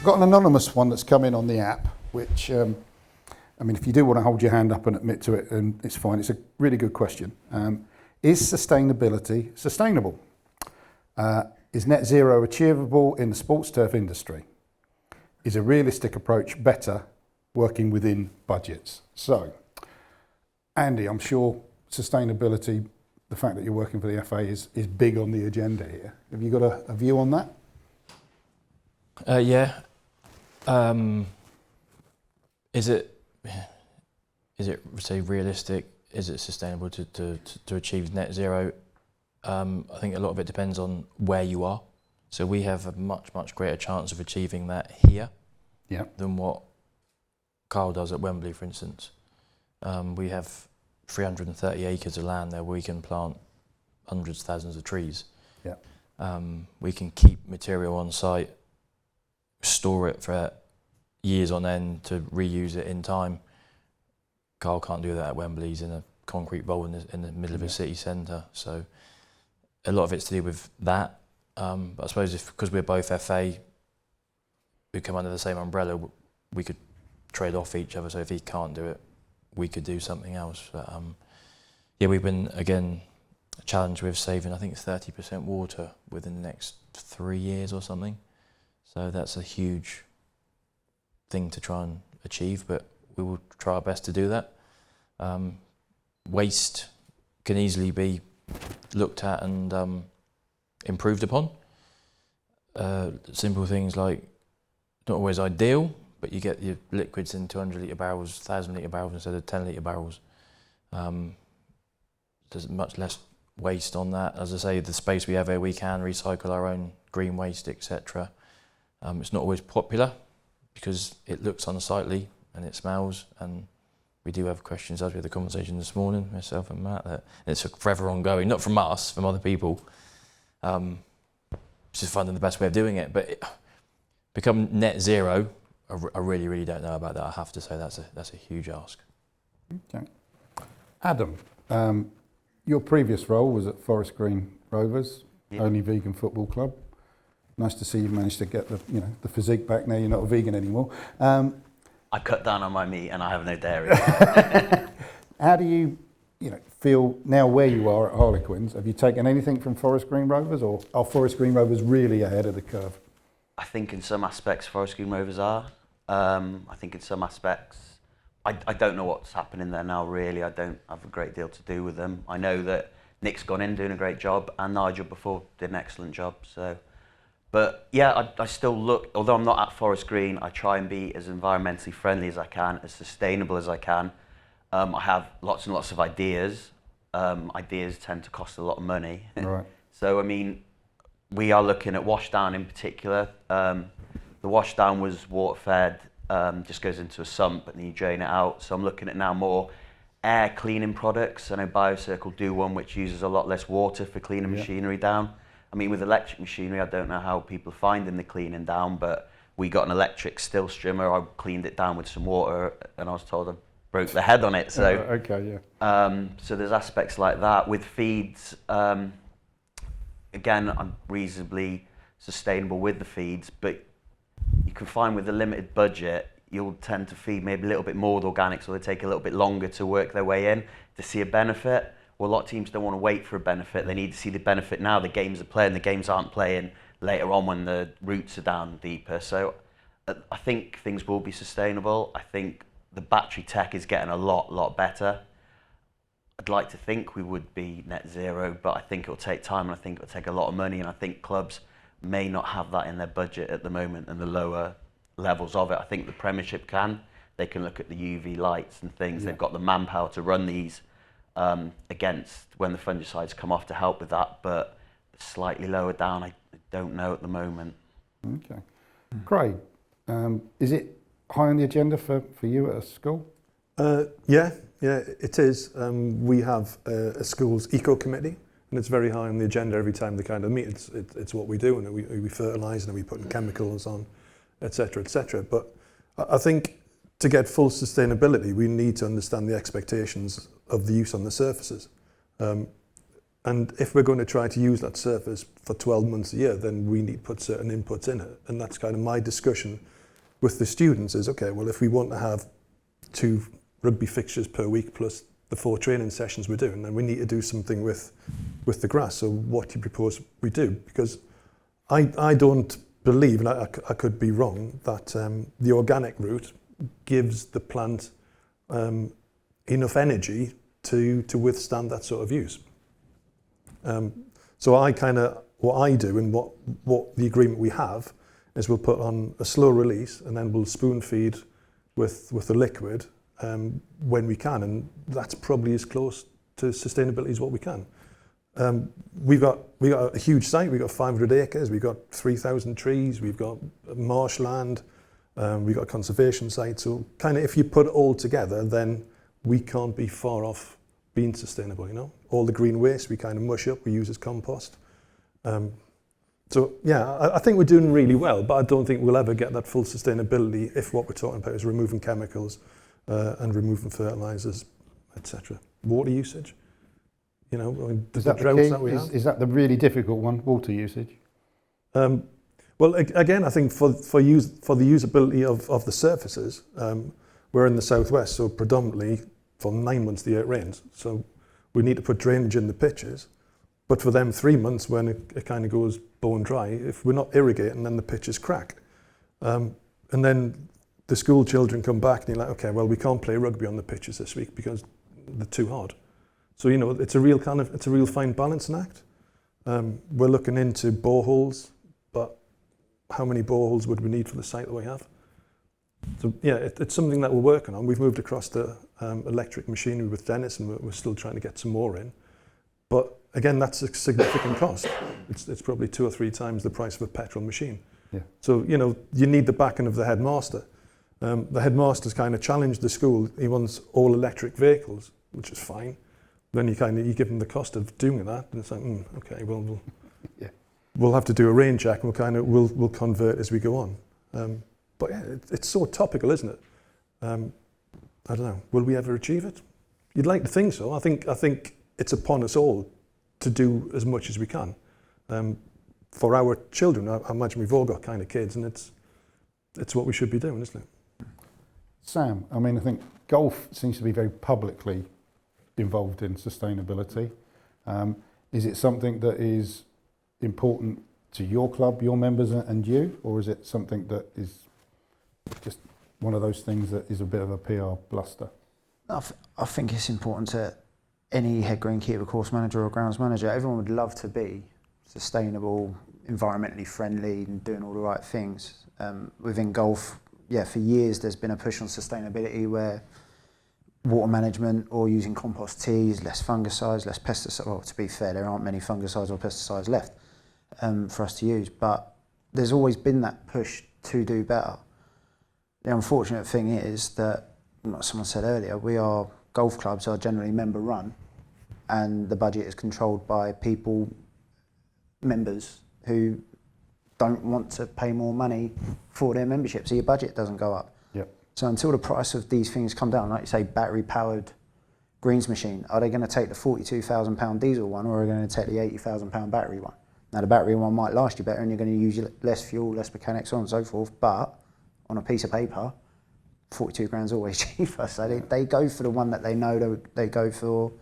got an anonymous one that's come in on the app, which, I mean, if you do want to hold your hand up and admit to it, then it's fine. It's a really good question. Is sustainability sustainable? Is net zero achievable in the sports turf industry? Is a realistic approach better working within budgets? So, Andy, I'm sure sustainability, the fact that you're working for the FA is big on the agenda here. Have you got a view on that? Yeah. Is it say realistic? Is it sustainable to achieve net zero? I think a lot of it depends on where you are. So we have a much greater chance of achieving that here than what Carl does at Wembley, for instance. We have 330 acres of land there where we can plant hundreds, thousands of trees. Yeah. We can keep material on site, store it for years on end to reuse it in time. Carl can't do that at Wembley. He's in a concrete bowl in the middle of a city centre. So a lot of it's to do with that. But I suppose because we're both FA, we come under the same umbrella, we could trade off each other. So if he can't do it, we could do something else. But yeah, we've been, again, challenged with saving, I think, 30% water within the next 3 years or something. So that's a huge thing to try and achieve, but we will try our best to do that. Waste can easily be looked at and improved upon. Simple things like, not always ideal, but you get your liquids in 200 litre barrels, 1,000 litre barrels instead of 10 litre barrels. There's much less waste on that. As I say, the space we have here, we can recycle our own green waste, etc. It's not always popular because it looks unsightly and it smells, and we do have questions, as we had the conversation this morning, myself and Matt, that it's forever ongoing, not from us, from other people. Just finding the best way of doing it. But become net zero, I really don't know about that. I have to say that's a huge ask. Okay. Adam, your previous role was at Forest Green Rovers, only vegan football club. Nice to see you've managed to get the physique back now. You're not a vegan anymore. I cut down on my meat and I have no dairy. How do you feel now where you are at Harlequins? Have you taken anything from Forest Green Rovers, or are Forest Green Rovers really ahead of the curve? I think in some aspects Forest Green Rovers are. I think in some aspects, I don't know what's happening there now really. I don't have a great deal to do with them. I know that Nick's gone in doing a great job, and Nigel before did an excellent job. So, but yeah, I still look, although I'm not at Forest Green, I try and be as environmentally friendly as I can, as sustainable as I can. I have lots and lots of ideas. Ideas tend to cost a lot of money. Right. So, I mean, we are looking at washdown in particular. The washdown was water fed, just goes into a sump and then you drain it out. So I'm looking at now more air cleaning products. I know BioCircle do one which uses a lot less water for cleaning machinery down. I mean, with electric machinery, I don't know how people are finding the cleaning down, but we got an electric still strimmer. I cleaned it down with some water and I was told I broke the head on it. So, okay, yeah. So there's aspects like that. With feeds, again, I'm reasonably sustainable with the feeds, but you can find with a limited budget, you'll tend to feed maybe a little bit more with organics, or they take a little bit longer to work their way in to see a benefit. Well, a lot of teams don't want to wait for a benefit. They need to see the benefit now. The games are playing. The games aren't playing later on when the roots are down deeper. So I think things will be sustainable. I think the battery tech is getting a lot better. I'd like to think we would be net zero, but I think it'll take time, and I think it'll take a lot of money, and I think clubs may not have that in their budget at the moment, and the lower levels of it. I think the Premiership can. They can look at the UV lights and things. They've got the manpower to run these against when the fungicides come off to help with that, but slightly lower down, I don't know at the moment. Okay. Craig, is it high on the agenda for you at a school? Yeah, it is. We have a school's eco committee, and it's very high on the agenda every time they kind of meet. It's what we do, and we fertilise and we put in chemicals on, etc., etc. But I think to get full sustainability, we need to understand the expectations of the use on the surfaces. And if we're going to try to use that surface for 12 months a year, then we need to put certain inputs in it. And that's kind of my discussion with the students is, okay, well, if we want to have 2 rugby fixtures per week plus the 4 training sessions we're doing, then we need to do something with the grass. So what do you propose we do? Because I don't believe, and I could be wrong, that the organic route gives the plant enough energy to withstand that sort of use. So what I do and what the agreement we have is we'll put on a slow release and then we'll spoon feed with the liquid when we can, and that's probably as close to sustainability as what we can. We've got a huge site. We've got 500 acres. We've got 3,000 trees. We've got marshland. We've got a conservation site. So kind of if you put it all together, then we can't be far off being sustainable. You know, all the green waste we kind of mush up. We use as compost. So yeah, I think we're doing really well, but I don't think we'll ever get that full sustainability if what we're talking about is removing chemicals and removing fertilizers, etc. Water usage. You know, I mean, is that the key? Is that the really difficult one, water usage? Well, again, I think for the usability of the surfaces, we're in the southwest, so predominantly for 9 months the year it rains. So we need to put drainage in the pitches. But for them 3 months when it kind of goes bone dry, if we're not irrigating, then the pitch is cracked. And then the school children come back and you're like, okay, well, we can't play rugby on the pitches this week because they're too hard. So, you know, it's a real fine balancing act. We're looking into boreholes, but how many boreholes would we need for the site that we have? So yeah, it's something that we're working on. We've moved across to electric machinery with Dennis, and we're still trying to get some more in. But again, that's a significant cost. It's probably 2 or 3 times the price of a petrol machine. Yeah. So, you know, you need the backing of the headmaster. The headmaster's kind of challenged the school. He wants all electric vehicles, which is fine. Then you give them the cost of doing that, and it's like, okay, well, we'll have to do a rain check, and we'll convert as we go on. But yeah, it's so topical, isn't it? I don't know. Will we ever achieve it? You'd like to think so. I think it's upon us all to do as much as we can for our children. I imagine we've all got kind of kids, and it's what we should be doing, isn't it? Sam, I mean, I think golf seems to be very publicly involved in sustainability. Is it something that is important to your club, your members and you, or is it something that is just one of those things that is a bit of a PR bluster? I think it's important to any head greenkeeper, course manager or grounds manager. Everyone would love to be sustainable, environmentally friendly and doing all the right things. Within golf, for years there's been a push on sustainability where water management or using compost teas, less fungicides, less pesticides. Well, to be fair, there aren't many fungicides or pesticides left for us to use, but there's always been that push to do better. The unfortunate thing is that, like someone said earlier, golf clubs are generally member run, and the budget is controlled by members who don't want to pay more money for their membership, so your budget doesn't go up. So until the price of these things come down, like you say, battery-powered greens machine, are they going to take the £42,000 diesel one, or are they going to take the £80,000 battery one? Now, the battery one might last you better, and you're going to use less fuel, less mechanics, so on and so forth, but on a piece of paper, 42 grand's always cheaper. So they go for the one that they know they go for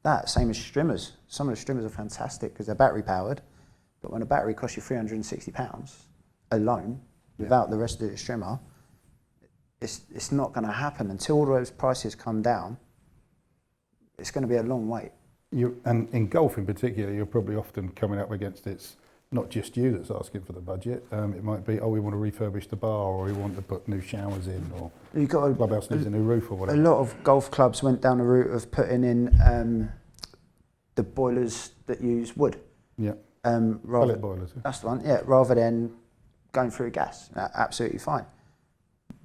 that. Same as strimmers. Some of the strimmers are fantastic because they're battery-powered, but when a battery costs you £360 alone, without the rest of the strimmer, it's not going to happen. Until all those prices come down, it's going to be a long wait. And in golf in particular, you're probably often coming up against it's not just you that's asking for the budget. It might be, we want to refurbish the bar, or we want to put new showers in, or the clubhouse needs a new roof or whatever. A lot of golf clubs went down the route of putting in the boilers that use wood. Yeah. Pellet boilers. Yeah. That's the one. Yeah, rather than going through gas. Absolutely fine.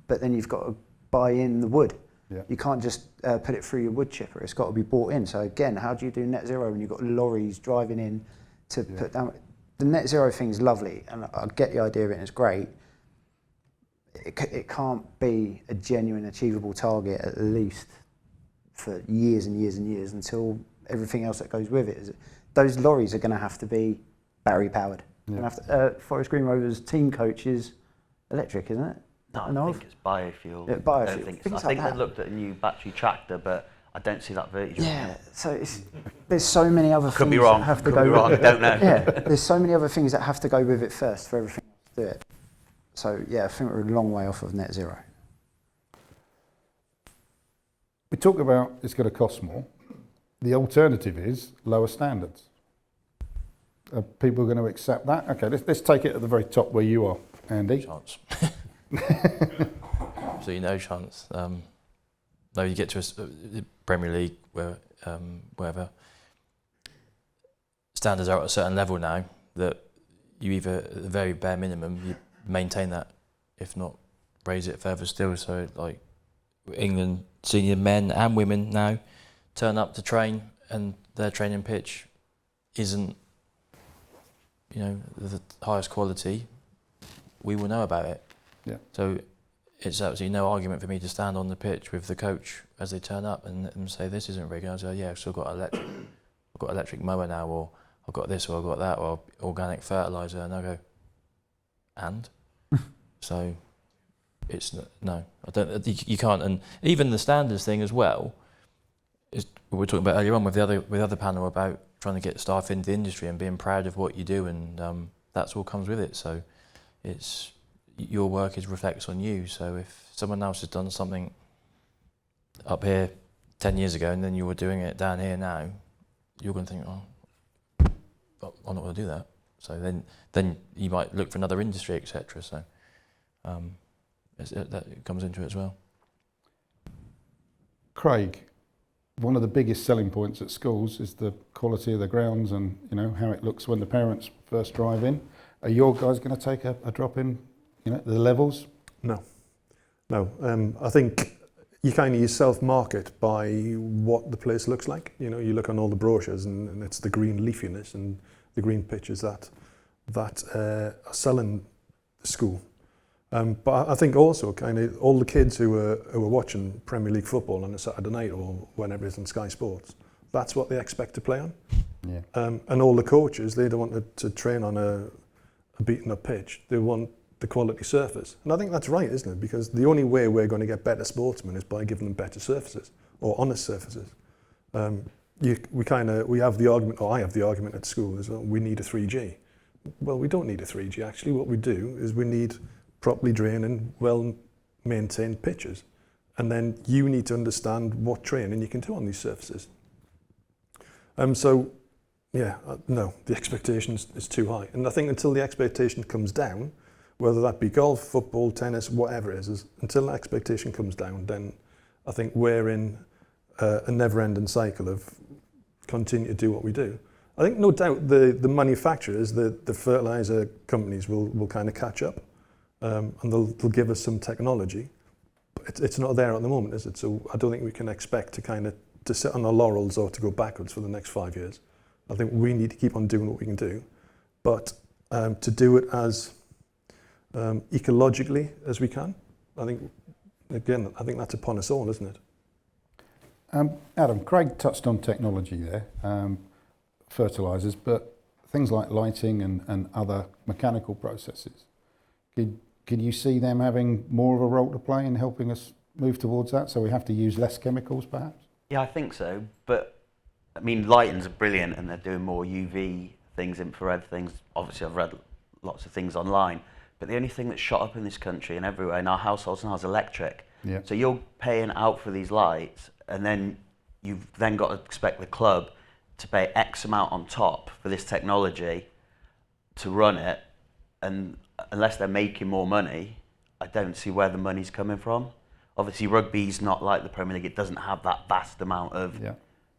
But then you've got to buy in the wood. Yeah. You can't just put it through your wood chipper. It's got to be bought in. So again, how do you do net zero when you've got lorries driving in to put down? The net zero thing is lovely, and I get the idea of it, and it's great. It can't be a genuine, achievable target, at least for years and years and years, until everything else that goes with it is. Those lorries are going to have to be battery powered. Yeah. Forest Green Rovers team coach is electric, isn't it? No, I think it's biofuel. Yeah, biofuel. I think Things I think like they looked at a new battery tractor, but I don't see that vertical. Yeah, so there's so many other Could things be wrong. that have to Could go be wrong. with I don't know. Yeah, there's so many other things that have to go with it first for everything to do it. So yeah, I think we're a long way off of net zero. We talk about it's going to cost more. The alternative is lower standards. Are people going to accept that? Okay, let's take it at the very top where you are, Andy. Chance. So no chance. No, you get to the Premier League where wherever standards are at a certain level now that you either at the very bare minimum you maintain that, if not raise it further still. So like England senior men and women now turn up to train and their training pitch isn't, you know, the highest quality. We will know about it. Yeah. So it's absolutely no argument for me to stand on the pitch with the coach as they turn up and say this isn't regular. I say, yeah, I've still got electric mower now, or I've got this, or I've got that, or organic fertiliser, and I go, and so it's no, I don't. You can't, and even the standards thing as well. Is we were talking about earlier on with the other panel about trying to get staff into the industry and being proud of what you do, and that's all comes with it. So it's your work reflects on you. So if someone else has done something up here 10 years ago and then you were doing it down here now, you're going to think, oh, I'm not going to do that. So then you might look for another industry, etc. So that comes into it as well. Craig, one of the biggest selling points at schools is the quality of the grounds and, you know, how it looks when the parents first drive in. Are your guys going to take a drop in, you know, the levels? No. I think you kind of yourself market by what the place looks like. You know, you look on all the brochures and it's the green leafiness and the green pitches that are selling the school. But I think also kind of all the kids who are watching Premier League football on a Saturday night or whenever it's on Sky Sports, that's what they expect to play on. Yeah. And all the coaches, they don't want to train on a beaten up pitch. They want the quality surface. And I think that's right, isn't it? Because the only way we're going to get better sportsmen is by giving them better surfaces or honest surfaces. We have the argument, or I have the argument at school, is that we need a 3G. Well, we don't need a 3G actually. What we do is we need properly draining, well-maintained pitches. And then you need to understand what training you can do on these surfaces. No, the expectation is too high. And I think until the expectation comes down, whether that be golf, football, tennis, whatever it is until that expectation comes down, then I think we're in a never-ending cycle of continue to do what we do. I think no doubt the manufacturers, the fertiliser companies will kind of catch up and they'll give us some technology. But it's not there at the moment, is it? So I don't think we can expect to kind of to sit on our laurels or to go backwards for the next 5 years. I think we need to keep on doing what we can do, but to do it as ecologically as we can. I think that's upon us all, isn't it? Adam, Craig touched on technology there, fertilisers, but things like lighting and other mechanical processes. Can you see them having more of a role to play in helping us move towards that? So we have to use less chemicals, perhaps? Yeah, I think so. But I mean, lighting's brilliant, and they're doing more UV things, infrared things. Obviously, I've read lots of things online. But the only thing that's shot up in this country and everywhere in our households now is electric. Yeah. So you're paying out for these lights, and then you've then got to expect the club to pay X amount on top for this technology to run it. And unless they're making more money, I don't see where the money's coming from. Obviously, rugby's not like the Premier League. It doesn't have that vast amount of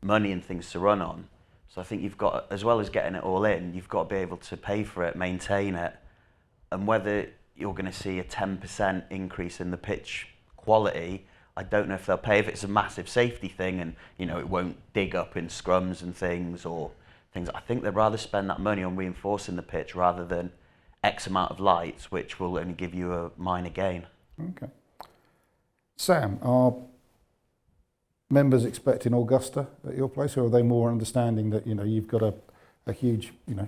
money and things to run on. So I think you've got, as well as getting it all in, you've got to be able to pay for it, maintain it. And whether you're going to see a 10% increase in the pitch quality, I don't know if they'll pay. If it's a massive safety thing and, you know, it won't dig up in scrums and things or things, I think they'd rather spend that money on reinforcing the pitch rather than X amount of lights, which will only give you a minor gain. Okay. Sam, are members expecting Augusta at your place, or are they more understanding that, you know, you've got a huge, you know,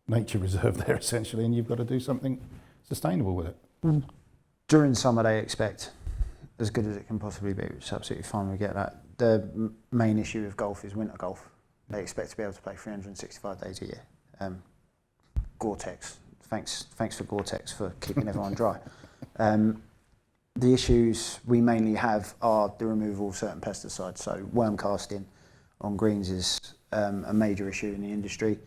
nature reserve there essentially, and you've got to do something sustainable with it? during summer they expect as good as it can possibly be, which is absolutely fine. We get that. The main issue with golf is winter golf. They expect to be able to play 365 days a year. Gore-Tex. Thanks for Gore-Tex for keeping everyone dry. The issues we mainly have are the removal of certain pesticides. So worm casting on greens is a major issue in the industry,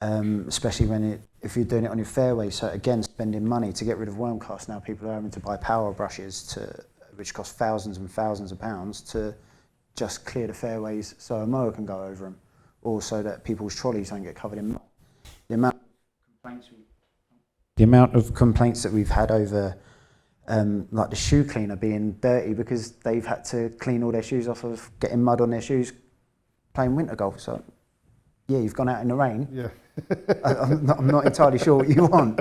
especially if you're doing it on your fairway. So again, spending money to get rid of worm cast. Now people are having to buy power brushes which cost thousands and thousands of pounds to just clear the fairways so a mower can go over them, or so that people's trolleys don't get covered in mud. The amount of complaints that we've had over like the shoe cleaner being dirty because they've had to clean all their shoes off of getting mud on their shoes playing winter golf. So yeah, you've gone out in the rain. Yeah. I'm not entirely sure what you want.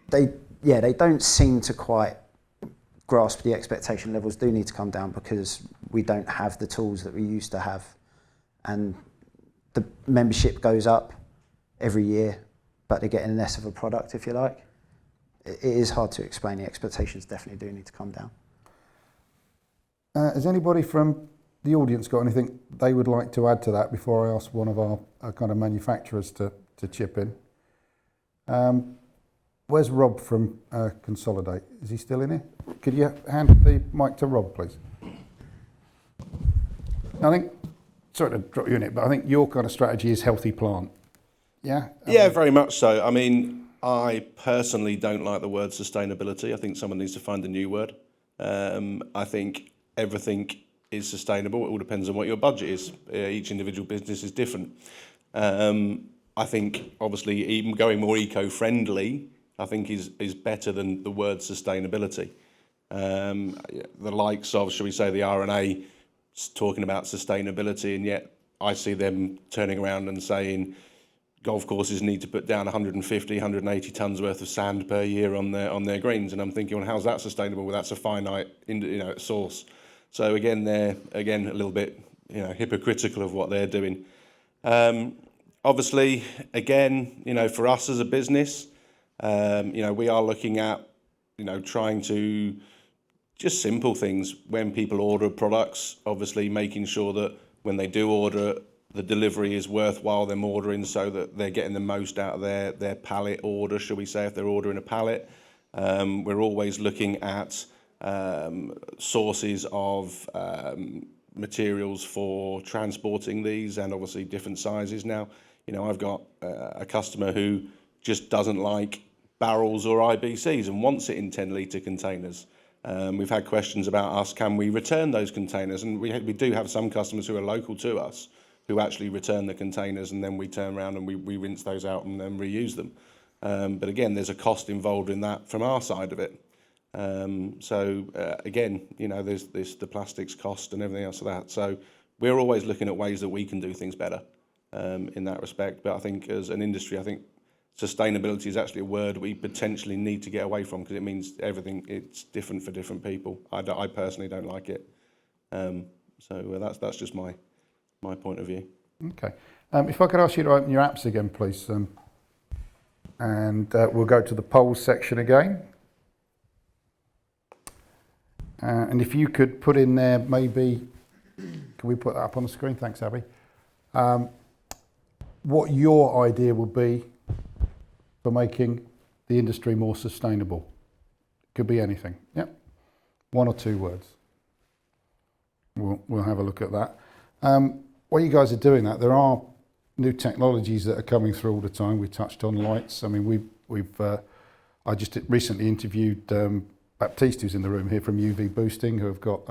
They don't seem to quite grasp the expectation levels do need to come down because we don't have the tools that we used to have, and the membership goes up every year, but they're getting less of a product, if you like. It is hard to explain. The expectations definitely do need to come down. Has anybody from the audience got anything they would like to add to that before I ask one of our kind of manufacturers to chip in? Where's Rob from Consolidate? Is he still in here? Could you hand the mic to Rob, please? I think, sorry to drop you in it, but I think your kind of strategy is healthy plant. Yeah? Yeah, very much so. I mean, I personally don't like the word sustainability. I think someone needs to find a new word. I think everything is sustainable. It all depends on what your budget is. Each individual business is different. I think, obviously, even going more eco-friendly, I think is better than the word sustainability. The likes of, shall we say, the RNA talking about sustainability, and yet I see them turning around and saying golf courses need to put down 150, 180 tonnes worth of sand per year on their greens, and I'm thinking, well, how's that sustainable? Well, that's a finite, source. So again, they're a little bit, hypocritical of what they're doing. Obviously, again, for us as a business, we are looking at, trying to just simple things when people order products, obviously making sure that when they do order, the delivery is worthwhile them ordering so that they're getting the most out of their pallet order, shall we say, if they're ordering a pallet. We're always looking at sources of materials for transporting these, and obviously different sizes. Now, I've got a customer who just doesn't like barrels or IBCs and wants it in 10-litre containers. We've had questions about us, can we return those containers? And we do have some customers who are local to us who actually return the containers, and then we turn around and we rinse those out and then reuse them. But again, there's a cost involved in that from our side of it. Again, there's the plastics cost and everything else of that. So we're always looking at ways that we can do things better in that respect. But I think as an industry, I think sustainability is actually a word we potentially need to get away from, because it means everything, it's different for different people. I personally don't like it. That's just my point of view. Okay. If I could ask you to open your apps again, please. And we'll go to the polls section again. And if you could put in there, maybe, can we put that up on the screen? Thanks, Abby. What your idea would be for making the industry more sustainable. Could be anything. Yep. 1 or 2 words. We'll have a look at that. While you guys are doing that, there are new technologies that are coming through all the time. We touched on lights. I mean, I just recently interviewed Baptiste, who's in the room here, from UV Boosting, who have got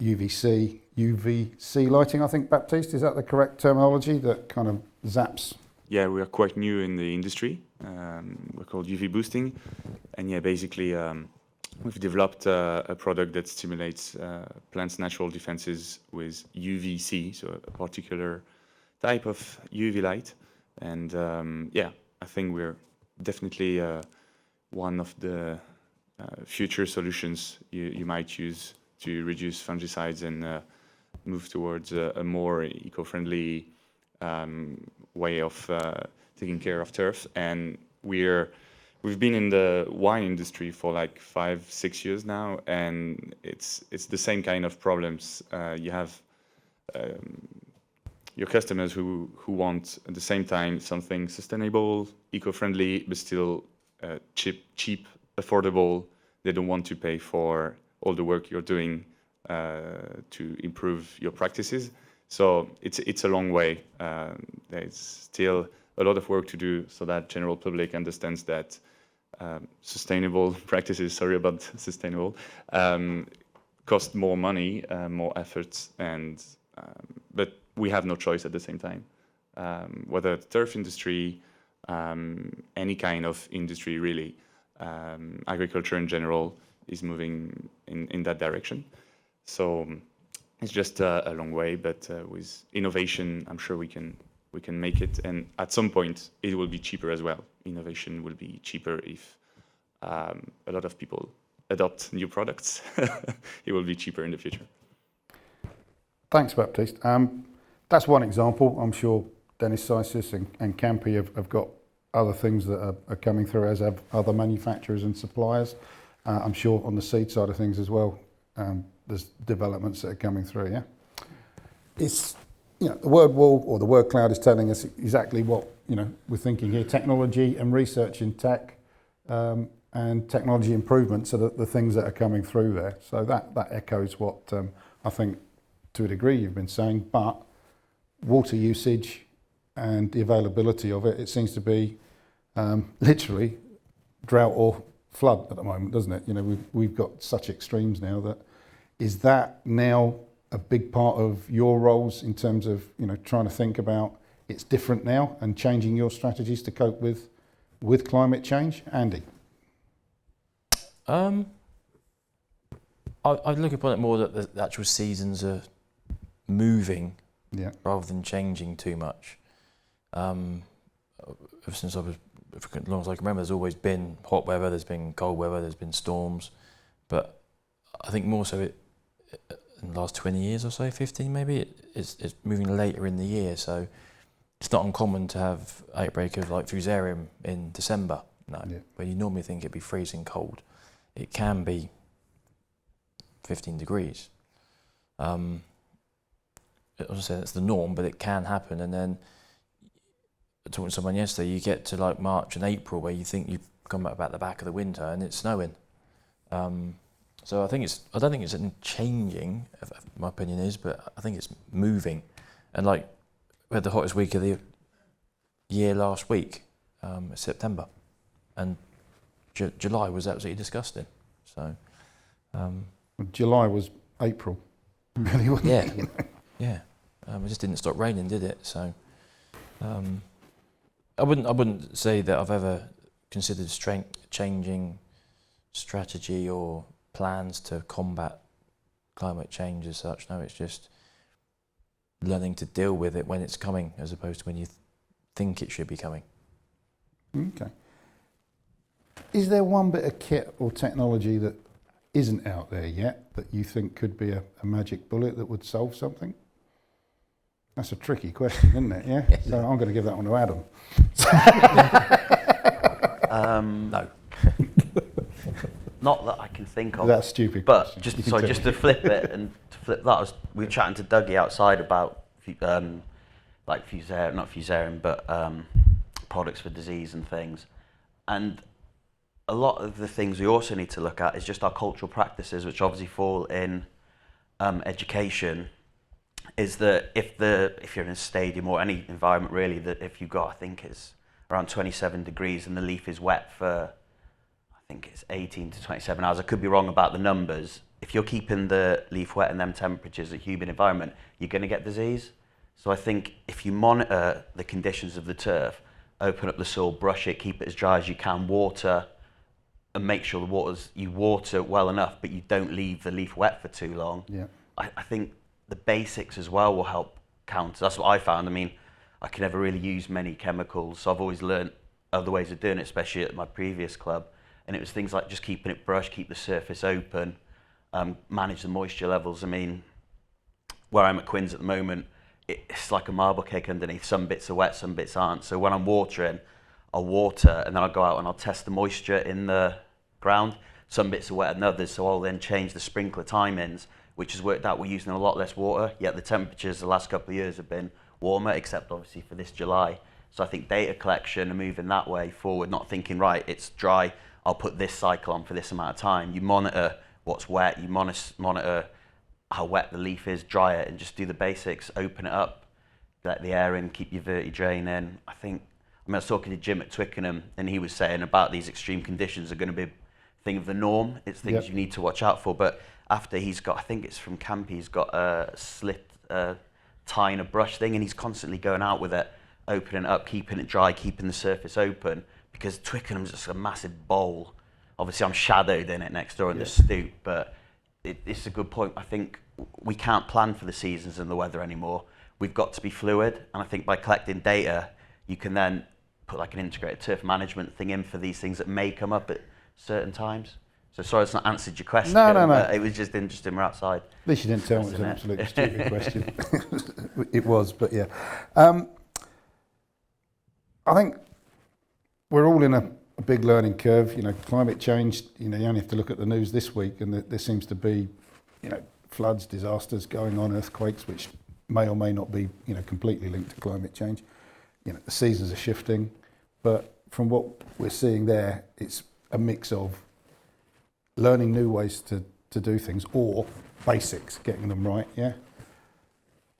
UVC lighting, I think, Baptiste, is that the correct terminology, that kind of zaps? Yeah, we are quite new in the industry. We're called UV Boosting. And yeah, basically, we've developed a product that stimulates plants' natural defenses with UVC, so a particular type of UV light. And I think we're definitely one of the future solutions you might use to reduce fungicides and move towards a more eco-friendly way of taking care of turf. And we're we've been in the wine industry for like 5-6 years now, and it's the same kind of problems. You have your customers who want at the same time something sustainable, eco-friendly, but still cheap, affordable. They don't want to pay for all the work you're doing to improve your practices. So it's a long way. There's still a lot of work to do so that general public understands that sustainable practices, sorry about sustainable, cost more money, more efforts, and but we have no choice at the same time. Whether the turf industry, any kind of industry really, agriculture in general is moving in that direction. So it's just a long way, but with innovation, I'm sure we can make it. And at some point, it will be cheaper as well. Innovation will be cheaper if a lot of people adopt new products. It will be cheaper in the future. Thanks, Baptiste. That's one example. I'm sure Dennis Sysis and Campi have got other things that are coming through, as have other manufacturers and suppliers. I'm sure on the seed side of things as well, there's developments that are coming through, yeah? It's, the word wall or the word cloud is telling us exactly what, we're thinking here. Technology and research in tech and technology improvements are the things that are coming through there. So that echoes what I think to a degree you've been saying, but water usage and the availability of it seems to be literally drought or flood at the moment, doesn't it? We've got such extremes now that, is that now a big part of your roles in terms of, trying to think about it's different now and changing your strategies to cope with climate change? Andy? I look upon it more that the actual seasons are moving rather than changing too much. Ever since I was, as long as I can remember, there's always been hot weather, there's been cold weather, there's been storms, but I think more so in the last 20 years or so, 15 maybe, it's moving later in the year, so it's not uncommon to have outbreak of like fusarium in December, where you normally think it'd be freezing cold. It can be 15 degrees. I was saying it's the norm, but it can happen. And then talking to someone yesterday, you get to like March and April where you think you've come about the back of the winter and it's snowing. So I don't think it's changing, my opinion is, but I think it's moving. And like we had the hottest week of the year last week, September, and July was absolutely disgusting. So July was April, really, wasn't it? Yeah. It just didn't stop raining, did it? So I wouldn't say that I've ever considered changing strategy or plans to combat climate change as such. No, it's just learning to deal with it when it's coming, as opposed to when you think it should be coming. Okay. Is there one bit of kit or technology that isn't out there yet that you think could be a magic bullet that would solve something? That's a tricky question, isn't it? Yeah. So I'm going to give that one to Adam. No. Not that I can think of. That's stupid. But just to flip it and to flip that, we were chatting to Dougie outside about like fusarium, not fusarium, but products for disease and things. And a lot of the things we also need to look at is just our cultural practices, which obviously fall in education. Is that if you're in a stadium or any environment really, that if you've got, I think it's around 27 degrees and the leaf is wet for, I think it's 18 to 27 hours. I could be wrong about the numbers. If you're keeping the leaf wet in them temperatures, a humid environment, you're going to get disease. So I think if you monitor the conditions of the turf, open up the soil, brush it, keep it as dry as you can, water, and make sure you water well enough, but you don't leave the leaf wet for too long. Yeah. I think the basics as well will help counter. That's what I found. I mean, I can never really use many chemicals, so I've always learned other ways of doing it, especially at my previous club. And it was things like just keeping it brushed, keep the surface open, manage the moisture levels. I mean, where I'm at Quins at the moment, it's like a marble cake underneath. Some bits are wet, some bits aren't. So when I'm watering, I'll water, and then I'll go out and I'll test the moisture in the ground. Some bits are wetter than others, so I'll then change the sprinkler timings, which has worked out we're using a lot less water, yet the temperatures the last couple of years have been warmer, except obviously for this July. So I think data collection and moving that way forward, not thinking, right, it's dry, I'll put this cycle on for this amount of time. You monitor what's wet, you monitor how wet the leaf is, dry it, and just do the basics, open it up, let the air in, keep your verti-drain in. I was talking to Jim at Twickenham, and he was saying about these extreme conditions are going to be a thing of the norm. It's things you need to watch out for. But after he's got, I think it's from Campy, he's got a slit tie and a brush thing, and he's constantly going out with it, opening it up, keeping it dry, keeping the surface open, because Twickenham's just a massive bowl. Obviously, I'm shadowed in it next door in the stoop, but it's a good point. I think we can't plan for the seasons and the weather anymore. We've got to be fluid, and I think by collecting data, you can then put like an integrated turf management thing in for these things that may come up at certain times. So sorry it's not answered your question. No. It was just interesting, we're outside. At least you didn't tell me it was an absolutely stupid question. It was, but yeah. I think we're all in a big learning curve. Climate change, you only have to look at the news this week, and there seems to be, floods, disasters going on, earthquakes, which may or may not be, completely linked to climate change. The seasons are shifting, but from what we're seeing there, it's a mix of learning new ways to do things, or basics, getting them right,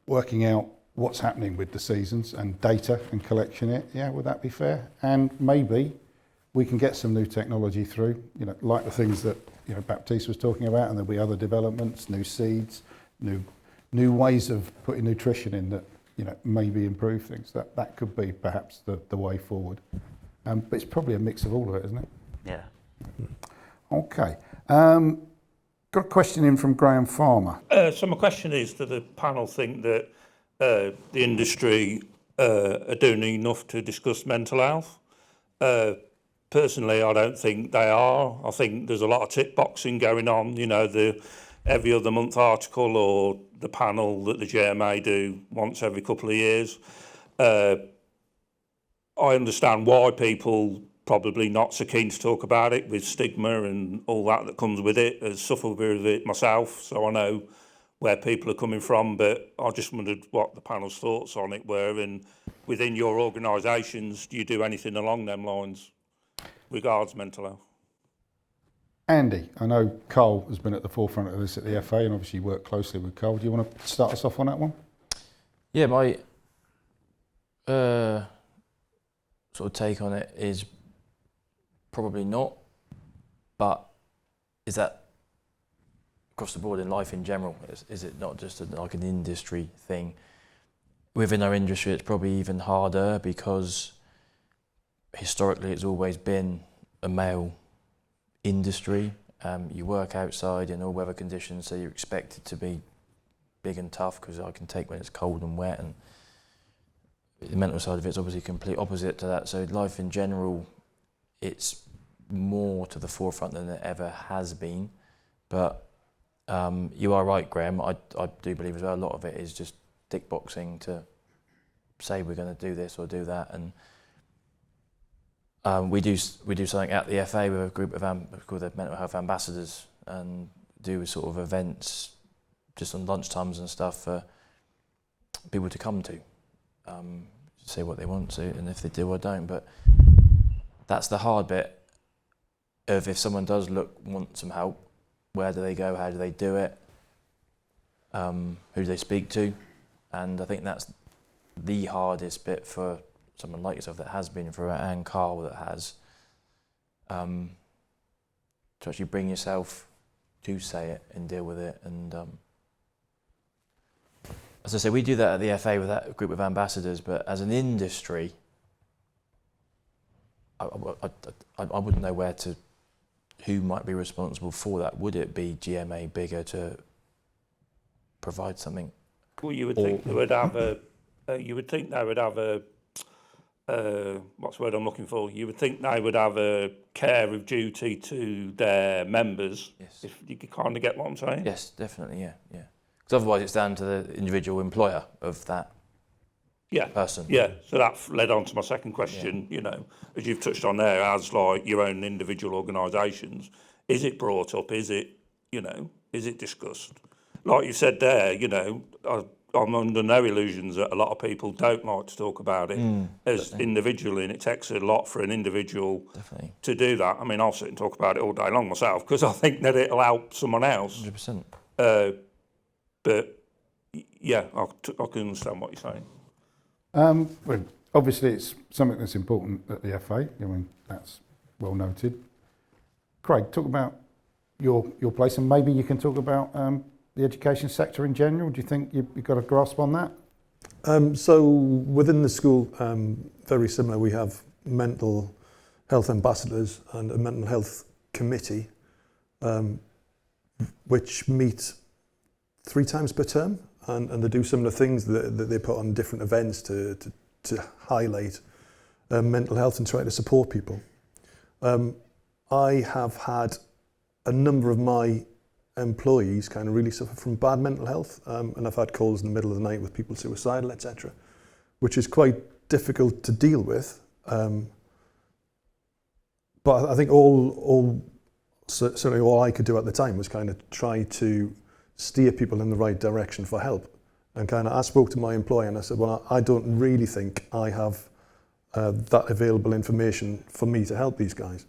working out what's happening with the seasons and data and collecting it, would that be fair? And maybe we can get some new technology through, like the things that Baptiste was talking about, and there'll be other developments, new seeds, new ways of putting nutrition in that maybe improve things. That could be perhaps the way forward. But it's probably a mix of all of it, isn't it? Yeah. Okay. Got a question in from Graham Farmer. So my question is, do the panel think that the industry are doing enough to discuss mental health? Personally, I don't think they are. I think there's a lot of tick boxing going on, the every other month article or the panel that the GMA do once every couple of years. I understand why people probably not so keen to talk about it, with stigma and all that comes with it. I suffered with it myself, so I know where people are coming from, but I just wondered what the panel's thoughts on it were, and within your organisations, do you do anything along them lines regards mental health? Andy, I know Carl has been at the forefront of this at the FA, and obviously you work closely with Carl. Do you want to start us off on that one? Yeah, my sort of take on it is probably not, but is that across the board in life in general? Is it not just like an industry thing? Within our industry, it's probably even harder because historically it's always been a male industry. You work outside in all weather conditions, so you're expected to be big and tough, because I can take when it's cold and wet, and the mental side of it's obviously complete opposite to that. So life in general, it's more to the forefront than it ever has been. But you are right, Graham. I do believe as well a lot of it is just tick boxing to say we're going to do this or do that. And we do something at the FA with a group of called the Mental Health Ambassadors, and do sort of events just on lunchtimes and stuff for people to come to, say what they want to, and if they do or don't. But that's the hard bit of, if someone does want some help, where do they go, how do they do it, who do they speak to? And I think that's the hardest bit for someone like yourself that has been through it, and Carl that has, to actually bring yourself to say it and deal with it. And as I say, we do that at the FA with that group of ambassadors, but as an industry, I wouldn't know who might be responsible for that. Would it be GMA bigger to provide something? Well, you would think they would have a. What's the word I'm looking for? You would think they would have a care of duty to their members. Yes. If you kind of get what I'm saying. Yes, definitely, yeah. Because otherwise it's down to the individual employer of that person. Yeah, so that led on to my second question, you know, as you've touched on there, as like your own individual organisations, is it brought up, is it, you know, is it discussed? Like you said there, you know, I'm under no illusions that a lot of people don't like to talk about it as individually, and it takes a lot for an individual to do that. I mean, I'll sit and talk about it all day long myself because I think that it'll help someone else. 100%. But yeah, I can understand what you're saying. Well, obviously, it's something that's important at the FA. I mean, that's well noted. Craig, talk about your place, and maybe you can talk about the education sector in general. Do you think you've got a grasp on that? So within the school, very similar. We have mental health ambassadors and a mental health committee, which meet 3 times per term, and they do similar things that they put on different events to highlight mental health and try to support people. I have had a number of my employees kind of really suffer from bad mental health, and I've had calls in the middle of the night with people suicidal, etc., which is quite difficult to deal with. But I think certainly all I could do at the time was kind of try to steer people in the right direction for help. And kind of I spoke to my employer and I said, well, I don't really think I have that available information for me to help these guys.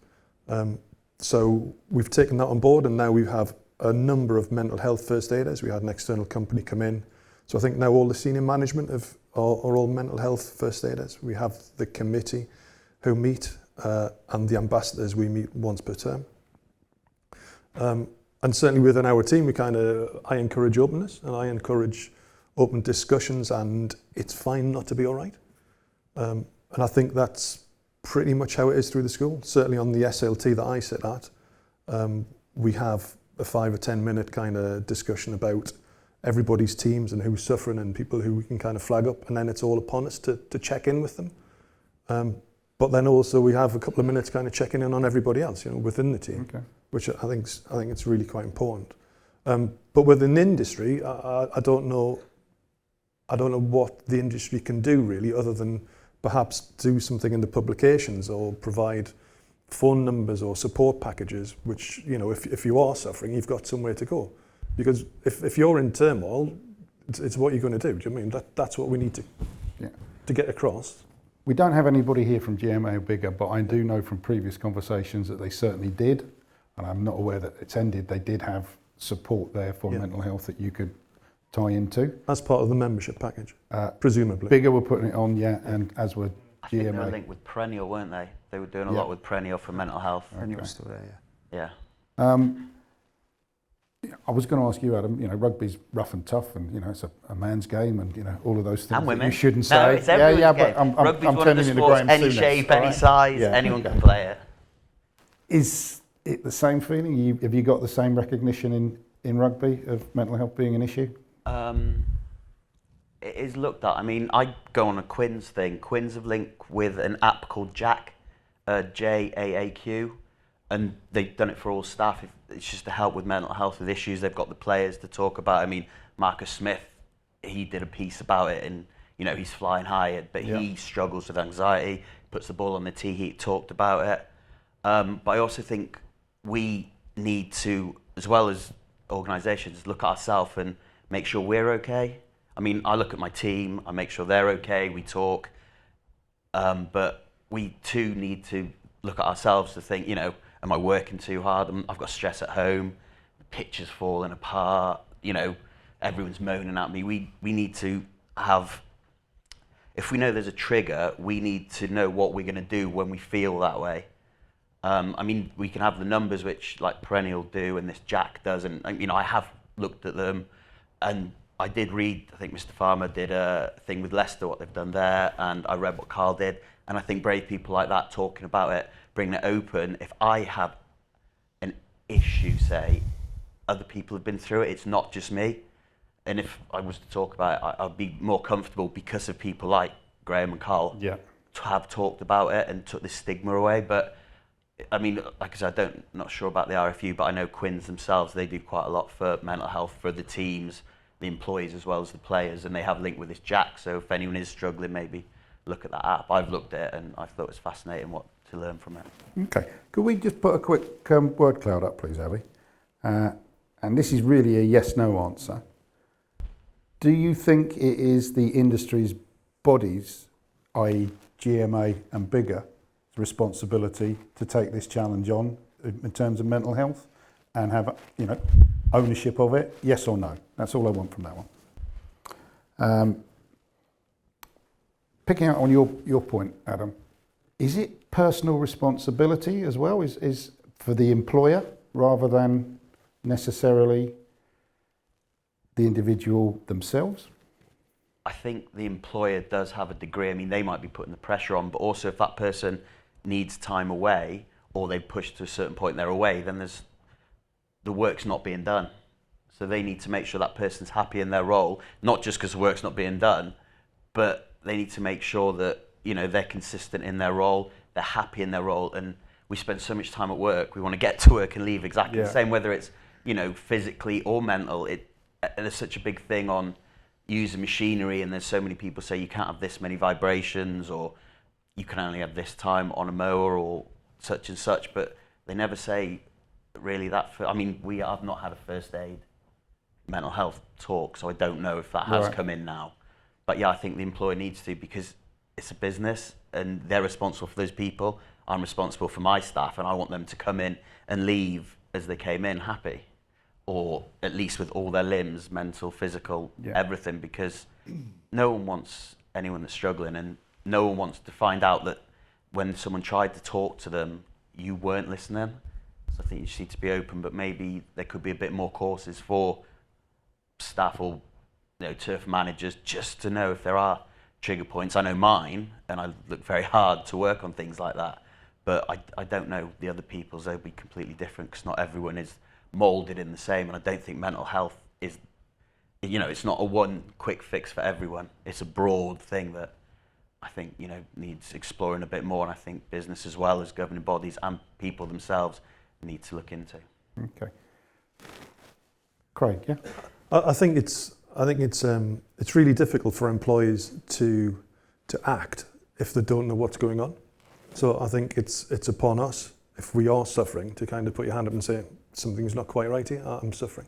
So we've taken that on board, and now we have a number of mental health first aiders. We had an external company come in. So I think now all the senior management are all mental health first aiders. We have the committee who meet, and the ambassadors, we meet once per term. And certainly within our team, I encourage openness, and I encourage open discussions, and it's fine not to be all right. And I think that's pretty much how it is through the school. Certainly on the SLT that I sit at, we have a 5 or 10 minute kind of discussion about everybody's teams and who's suffering and people who we can kind of flag up, and then it's all upon us to check in with them. But then also we have a couple of minutes kind of checking in on everybody else, you know, within the team, which I think it's really quite important. But within the industry, I don't know what the industry can do really, other than perhaps do something in the publications or provide phone numbers or support packages, which, you know, if you are suffering, you've got somewhere to go. Because if you're in turmoil, it's what you're going to do. Do you know what I mean? That's what we need to get across. We don't have anybody here from GMA or bigger, but I do know from previous conversations that they certainly did, and I'm not aware that it's ended. They did have support there for mental health that you could tie into. As part of the membership package, presumably. Bigger were putting it on, and as were GMA. I think they were linked with Perennial, weren't they? They were doing a lot with Perennial for mental health. Perennial was still there, Yeah. I was going to ask you, Adam, you know, rugby's rough and tough, and, you know, it's a man's game, and, you know, all of those things And women. that you shouldn't say. No, it's everyone's game. But I'm Rugby's one of turning the into sports, Graham any Souness, shape, all any right? size, anyone can play it. Is it the same feeling? Have you got the same recognition in rugby of mental health being an issue? It is looked at. I mean, I go on a Quins thing. Quins have linked with an app called Jack, JAAQ, and they've done it for all staff. It's just to help with mental health with issues. They've got the players to talk about. I mean, Marcus Smith, he did a piece about it, and, you know, he's flying high, but he struggles with anxiety, puts the ball on the tee, he talked about it. But I also think we need to, as well as organisations, look at ourselves and make sure we're okay. I mean, I look at my team, I make sure they're okay, we talk, but we too need to look at ourselves to think, you know, am I working too hard? I've got stress at home, the pitch is falling apart, you know, everyone's moaning at me. We need to have, if we know there's a trigger, we need to know what we're going to do when we feel that way. I mean, we can have the numbers which like Perennial do and this Jack does, and, you know, I have looked at them, and I did read, I think Mr. Farmer did a thing with Leicester, what they've done there, and I read what Carl did, and I think brave people like that talking about it, bringing it open. If I have an issue, say, other people have been through it, it's not just me. And if I was to talk about it, I'd be more comfortable because of people like Graham and Carl to have talked about it and took this stigma away. But I mean, like I said, not sure about the RFU, but I know Quins themselves, they do quite a lot for mental health for the teams the employees as well as the players, and they have linked with this Jack. So if anyone is struggling, maybe look at that app. I've looked at it and I thought it was fascinating what to learn from it. Okay, could we just put a quick word cloud up, please, Abby? And this is really a yes/no answer. Do you think it is the industry's bodies, i.e. GMA and bigger, responsibility to take this challenge on in terms of mental health and have, ownership of it? Yes or no? That's all I want from that one. Picking out on your point, Adam, is it personal responsibility as well? Is for the employer rather than necessarily the individual themselves? I think the employer does have a degree. I mean, they might be putting the pressure on, but also if that person needs time away or they push to a certain point they're away, then the work's not being done. So they need to make sure that person's happy in their role, not just because the work's not being done, but they need to make sure that, they're consistent in their role, they're happy in their role. And we spend so much time at work, we want to get to work and leave exactly the same, whether it's, physically or mental. There's such a big thing on using machinery, and there's so many people say you can't have this many vibrations, or you can only have this time on a mower, or such and such, but they never say really that. We have not had a first aid mental health talk, so I don't know if that has come in now. But yeah, I think the employer needs to, because it's a business and they're responsible for those people. I'm responsible for my staff, and I want them to come in and leave as they came in happy, or at least with all their limbs, mental, physical, everything, because no one wants anyone that's struggling, and no one wants to find out that when someone tried to talk to them, you weren't listening. So I think you just need to be open, but maybe there could be a bit more courses for staff or turf managers, just to know if there are trigger points. I know mine, and I look very hard to work on things like that, but I don't know the other people's. They'll be completely different, because not everyone is moulded in the same, and I don't think mental health is, it's not a one quick fix for everyone. It's a broad thing that I think, needs exploring a bit more, and I think business as well as governing bodies and people themselves need to look into. Okay. Craig, yeah? I think it's really difficult for employees to act if they don't know what's going on. So I think it's upon us, if we are suffering, to kind of put your hand up and say something's not quite right here. I'm suffering,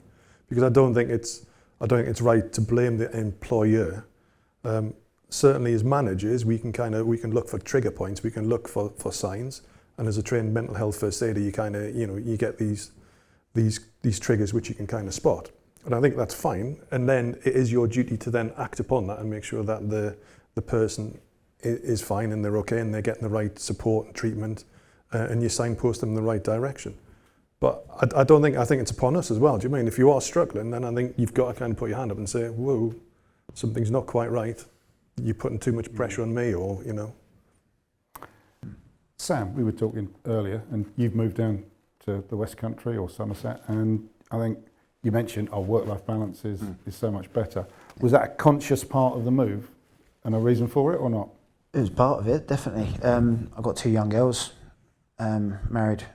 because I don't think it's right to blame the employer. Certainly, as managers, we can look for trigger points. We can look for signs, and as a trained mental health first aider, you get these triggers which you can kind of spot. And I think that's fine. And then it is your duty to then act upon that and make sure that the person is fine and they're okay and they're getting the right support and treatment, and you signpost them in the right direction. But I think it's upon us as well. Do you mean, if you are struggling, then I think you've got to kind of put your hand up and say, whoa, something's not quite right. You're putting too much pressure on me, or, Sam, we were talking earlier, and you've moved down to the West Country or Somerset, and I think you mentioned our work-life balance is so much better. Was that a conscious part of the move and a reason for it, or not? It was part of it, definitely. I've got 2 young girls, married,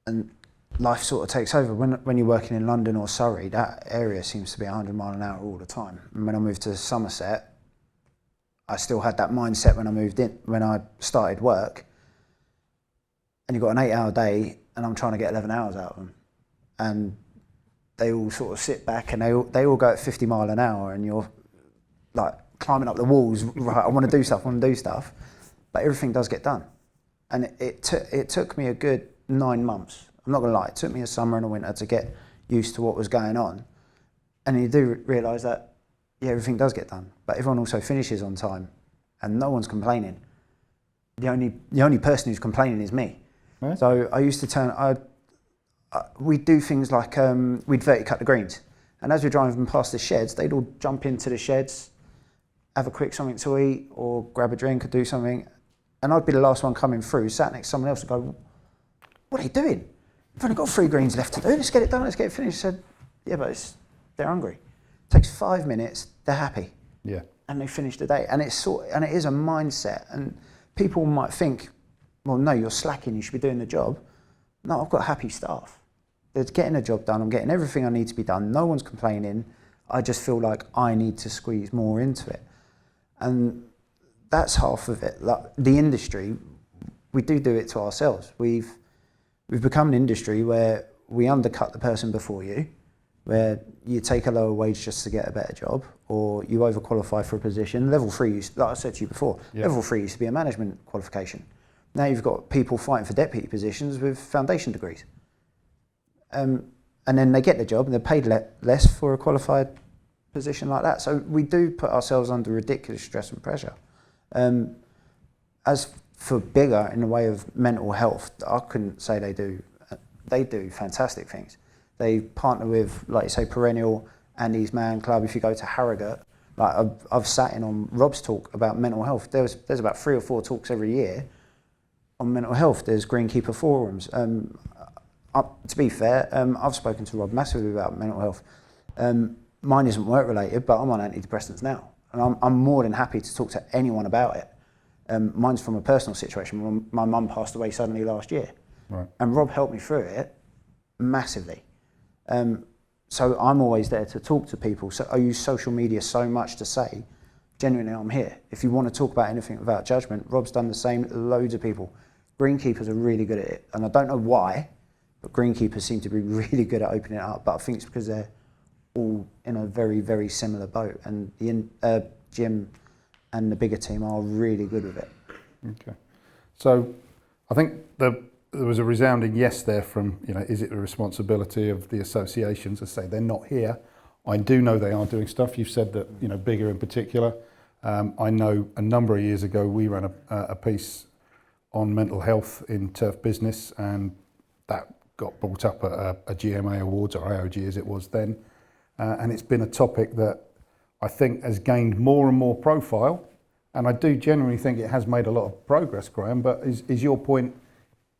and life sort of takes over. When you're working in London or Surrey, that area seems to be 100 mile an hour all the time. And when I moved to Somerset, I still had that mindset when I started work. And you've got an 8-hour day, and I'm trying to get 11 hours out of them. And they all sort of sit back, and they all go at 50 mile an hour, and you're like climbing up the walls. Right, I want to do stuff, but everything does get done. And it took me a good 9 months. I'm not going to lie, it took me a summer and a winter to get used to what was going on. And you do realise that, everything does get done, but everyone also finishes on time, and no one's complaining. The only person who's complaining is me. Right. So I used to we'd do things like we'd verticut the greens, and as we're driving past the sheds, they'd all jump into the sheds, have a quick something to eat or grab a drink or do something, and I'd be the last one coming through, sat next to someone else and go, "What are you doing? We've only got 3 greens left to do. Let's get it done. Let's get it finished." I said, "Yeah, but they're hungry. It takes 5 minutes. They're happy. Yeah, and they finish the day." And it is a mindset. And people might think, "Well, no, you're slacking. You should be doing the job." No, I've got happy staff. They're getting the job done. I'm getting everything I need to be done. No one's complaining. I just feel like I need to squeeze more into it. And that's half of it. Like the industry, we do it to ourselves. We've become an industry where we undercut the person before you, where you take a lower wage just to get a better job, or you overqualify for a position. Level 3, like I said to you before, Level 3 used to be a management qualification. Now you've got people fighting for deputy positions with foundation degrees. And then they get the job and they're paid less for a qualified position like that. So we do put ourselves under ridiculous stress and pressure. As for bigger in the way of mental health, I couldn't say they do fantastic things. They partner with, like you say, Perennial, Andy's Man Club. If you go to Harrogate, like I've sat in on Rob's talk about mental health. There's about 3 or 4 talks every year on mental health. There's Greenkeeper forums. To be fair, I've spoken to Rob massively about mental health. Mine isn't work related, but I'm on antidepressants now, and I'm more than happy to talk to anyone about it. Mine's from a personal situation. My mum passed away suddenly last year, right. And Rob helped me through it massively. So I'm always there to talk to people. So I use social media so much to say, genuinely, I'm here. If you want to talk about anything without judgment, Rob's done the same. Loads of people. Greenkeepers are really good at it, and I don't know why, but greenkeepers seem to be really good at opening it up. But I think it's because they're all in a very, very similar boat, and the Jim and the bigger team are really good with it. Okay, so I think there was a resounding yes there from, is it the responsibility of the associations to say they're not here? I do know they are doing stuff. You've said that, bigger in particular. I know a number of years ago we ran a piece on mental health in Turf Business, and that got brought up at a GMA Awards, or IOG as it was then. And it's been a topic that I think has gained more and more profile. And I do genuinely think it has made a lot of progress, Graham, but is your point,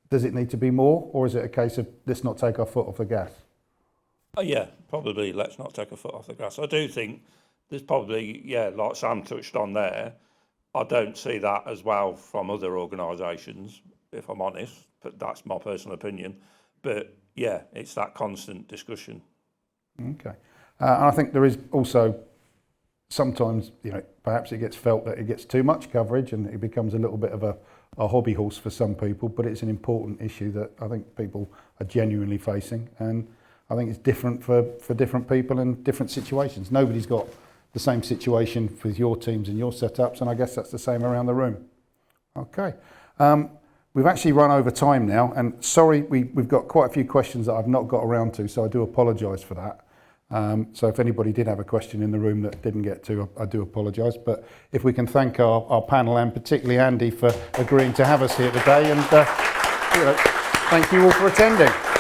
does it need to be more, or is it a case of let's not take our foot off the gas? Yeah, probably let's not take a foot off the gas. I do think there's probably, like Sam touched on there, I don't see that as well from other organisations, if I'm honest, but that's my personal opinion. But yeah, it's that constant discussion. Okay. And I think there is also sometimes, perhaps it gets felt that it gets too much coverage and it becomes a little bit of a hobby horse for some people, but it's an important issue that I think people are genuinely facing. And I think it's different for different people in different situations. Nobody's got the same situation with your teams and your setups, and I guess that's the same around the room. Okay. We've actually run over time now, and sorry, we've got quite a few questions that I've not got around to, so I do apologise for that. So if anybody did have a question in the room that didn't get to, I do apologise. But if we can thank our panel, and particularly Andy for agreeing to have us here today, and thank you all for attending.